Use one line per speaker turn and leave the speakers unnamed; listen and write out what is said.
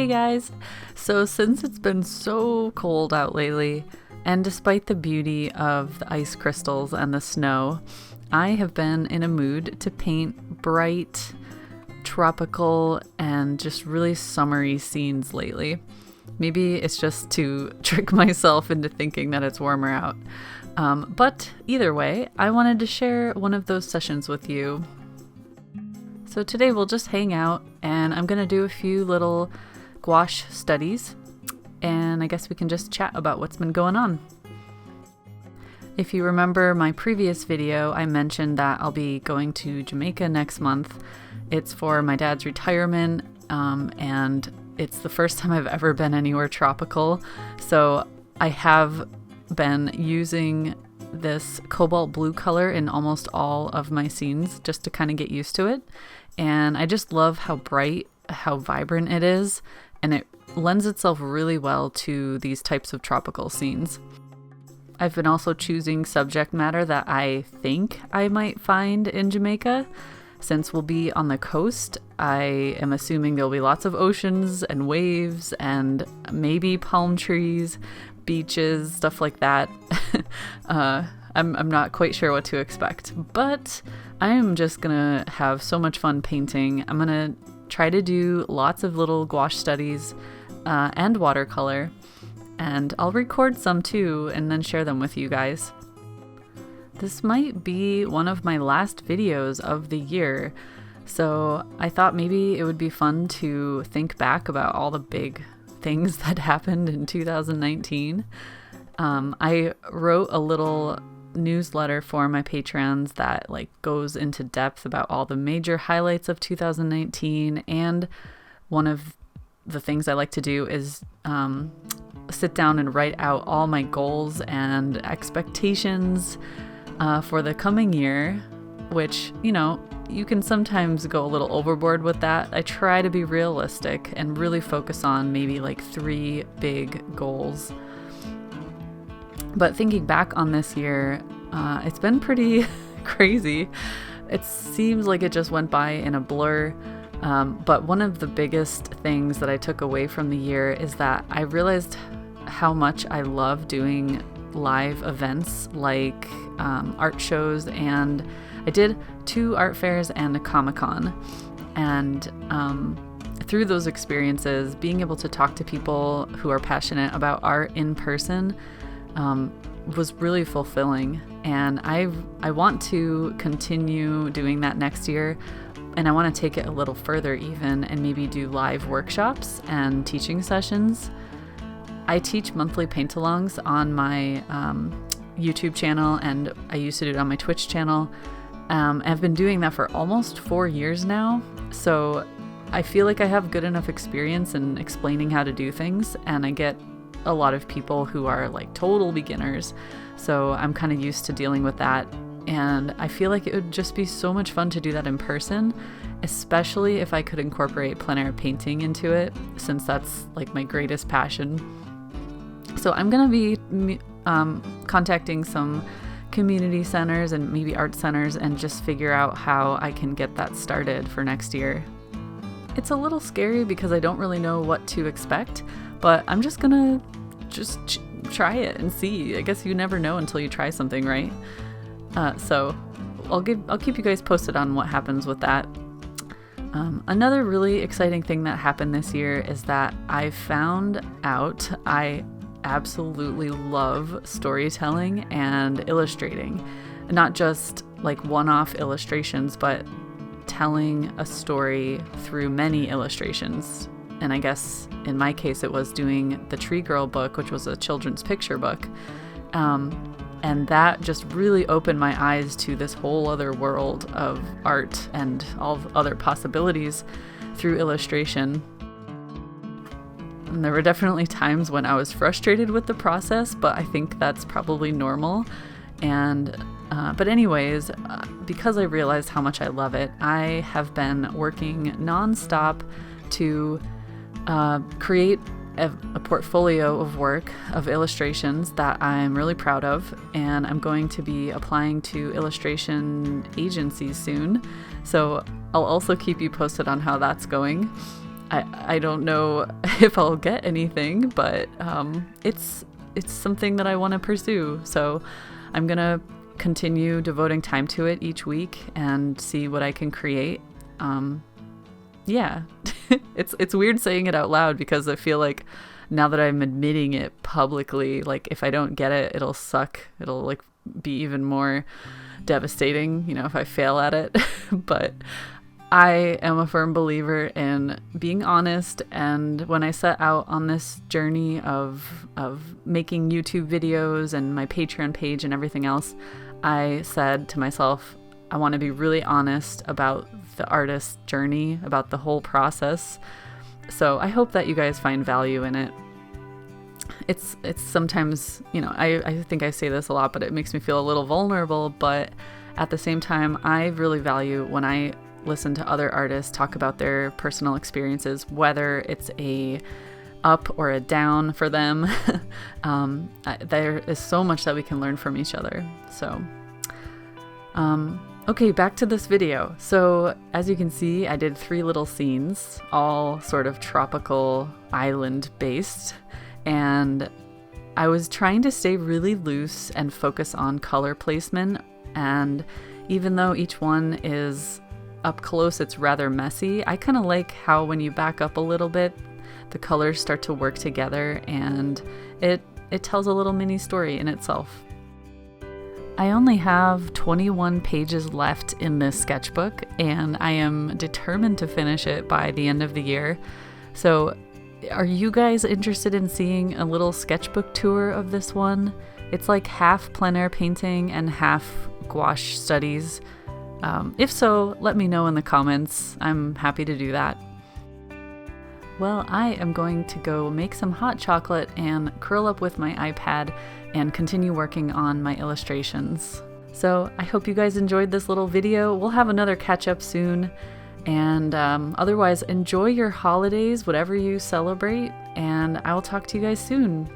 Hey guys! So since it's been so cold out lately, and despite the beauty of the ice crystals and the snow, I have been in a mood to paint bright, tropical, and just really summery scenes lately. Maybe it's just to trick myself into thinking that it's warmer out. But either way, I wanted to share one of those sessions with you. So today we'll just hang out and I'm going to do a few little gouache studies, and I guess we can just chat about what's been going on. If you remember my previous video, I mentioned that I'll be going to Jamaica next month. It's for my dad's retirement, and it's the first time I've ever been anywhere tropical. So I have been using this cobalt blue color in almost all of my scenes just to kind of get used to it. And I just love how bright, how vibrant it is, and it lends itself really well to these types of tropical scenes. I've been also choosing subject matter that I think I might find in Jamaica. Since we'll be on the coast, I am assuming there'll be lots of oceans and waves and maybe palm trees, beaches, stuff like that. I'm not quite sure what to expect, but I am just gonna have so much fun painting. I'm gonna try to do lots of little gouache studies and watercolor, and I'll record some too and then share them with you guys. This might be one of my last videos of the year, so I thought maybe it would be fun to think back about all the big things that happened in 2019. I wrote a little newsletter for my patrons that goes into depth about all the major highlights of 2019, and one of the things I like to do is sit down and write out all my goals and expectations for the coming year, which, you can sometimes go a little overboard with that. I try to be realistic and really focus on maybe 3 big goals. But thinking back on this year, it's been pretty crazy. It seems like it just went by in a blur. But one of the biggest things that I took away from the year is that I realized how much I love doing live events like art shows, and I did 2 art fairs and a Comic-Con. And through those experiences, being able to talk to people who are passionate about art in person was really fulfilling, and I want to continue doing that next year, and I want to take it a little further even and maybe do live workshops and teaching sessions. I teach monthly paint-alongs on my YouTube channel, and I used to do it on my Twitch channel. I've been doing that for almost 4 years now, so I feel like I have good enough experience in explaining how to do things, and I get a lot of people who are total beginners, so I'm kind of used to dealing with that, and I feel like it would just be so much fun to do that in person, especially if I could incorporate plein air painting into it, since that's my greatest passion. So I'm gonna be contacting some community centers and maybe art centers and just figure out how I can get that started for next year. It's a little scary because I don't really know what to expect, but I'm just gonna try it and see. I guess you never know until you try something, right? So I'll keep you guys posted on what happens with that. Another really exciting thing that happened this year is that I found out I absolutely love storytelling and illustrating. Not just one-off illustrations, but telling a story through many illustrations. And I guess in my case it was doing the Tree Girl book, which was a children's picture book. And that just really opened my eyes to this whole other world of art and all other possibilities through illustration. And there were definitely times when I was frustrated with the process, but I think that's probably normal. And but anyways, because I realized how much I love it, I have been working nonstop to create a portfolio of work of illustrations that I'm really proud of, and I'm going to be applying to illustration agencies soon. So I'll also keep you posted on how that's going. I don't know if I'll get anything, but it's something that I want to pursue. So I'm gonna continue devoting time to it each week and see what I can create. Yeah, it's weird saying it out loud because I feel like now that I'm admitting it publicly, like if I don't get it, it'll suck. It'll like be even more devastating, you know, if I fail at it. But I am a firm believer in being honest, and when I set out on this journey of making YouTube videos and my Patreon page and everything else, I said to myself, I want to be really honest about the artist's journey, about the whole process. So I hope that you guys find value in it. It's sometimes, you know, I think I say this a lot, but it makes me feel a little vulnerable. But at the same time, I really value when I listen to other artists talk about their personal experiences, whether it's a up or a down for them. There is so much that we can learn from each other. So, okay, back to this video. So as you can see, I did 3 little scenes, all sort of tropical island based. And I was trying to stay really loose and focus on color placement. And even though each one is up close, it's rather messy, I kind of like how when you back up a little bit, the colors start to work together and it tells a little mini story in itself. I only have 21 pages left in this sketchbook, and I am determined to finish it by the end of the year. So are you guys interested in seeing a little sketchbook tour of this one? It's like half plein air painting and half gouache studies. If so, let me know in the comments. I'm happy to do that. Well, I am going to go make some hot chocolate and curl up with my iPad and continue working on my illustrations. So I hope you guys enjoyed this little video. We'll have another catch up soon. And otherwise, enjoy your holidays, whatever you celebrate, and I will talk to you guys soon.